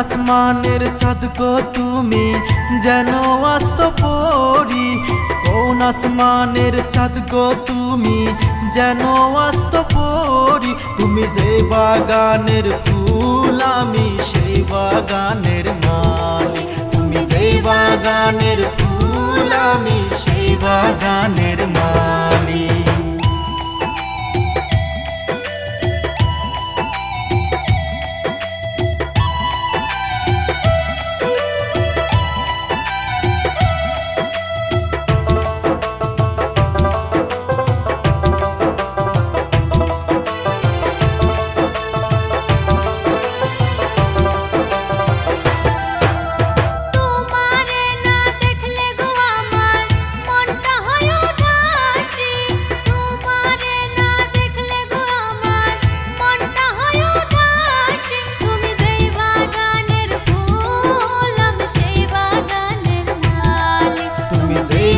আসমানের চাঁদ গো তুমি যেন আস্ত পরি, কোন আসমানের চাঁদ গো তুমি যেন আস্ত পরি। তুমি যে বাগানের ফুল আমি সেই বাগানের মালি, তুমি যে বাগানের ফুল আমি সেই বাগানের মালি।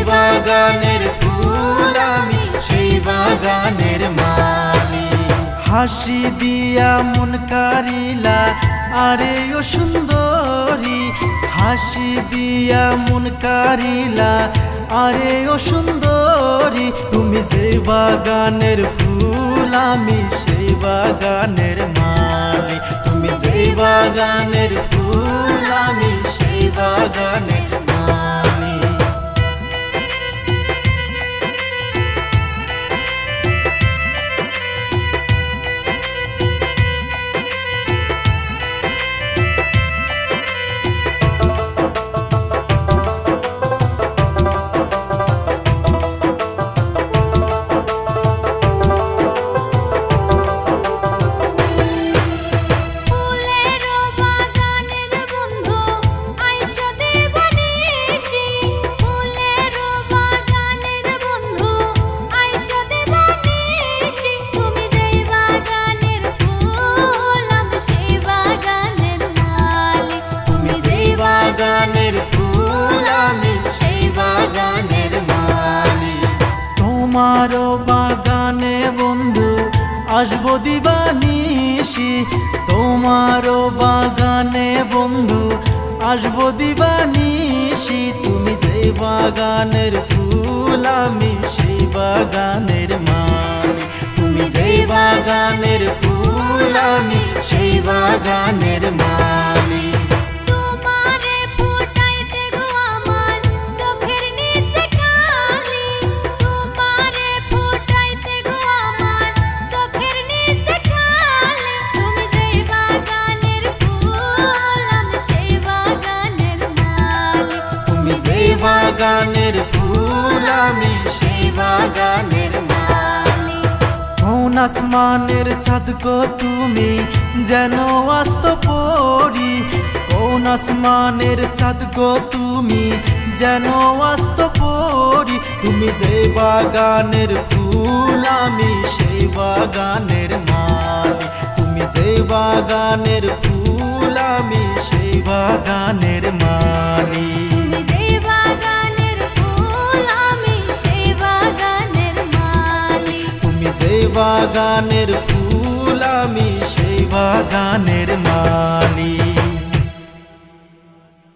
বাগানের ফুল আমি সেই বাগানের মালি। হাসি দিয়া মন কারিলা আরে ও সুন্দরী, হাসি দিয়া মন কারিলা আরে ও সুন্দরী। তুমি যে বাগানের ফুল আমি সেই বাগানের মালি, তুমি যে বাগানের ফুল আমি সেই বাগানের মালি। বাগানের ফুল আমি সেই বাগানের মালি। তোমারও বাগানে বন্ধু আসবো দিবানিশি, তোমারও বাগানে বন্ধু আসবো দিবানিশি। তুমি যে বাগানের ফুল আমি সেই বাগানের মালি, তুমি যে বাগানের ফুল আমি সেই বাগানের মালি। বাগানের ফুল আমি সেই বাগানের মালি। কোন আসমানের চাঁদ গো তুমি যেন আস্ত পরি, কোন আসমানের চাঁদ গো তুমি যেন আস্ত পরি। তুমি যে বাগানের ফুল আমি সেই বাগানের মালি, তুমি যে বাগানের ফুল আমি সেই বাগানের মালি। বাগানের ফুল আমি সেই বাগানের মালি।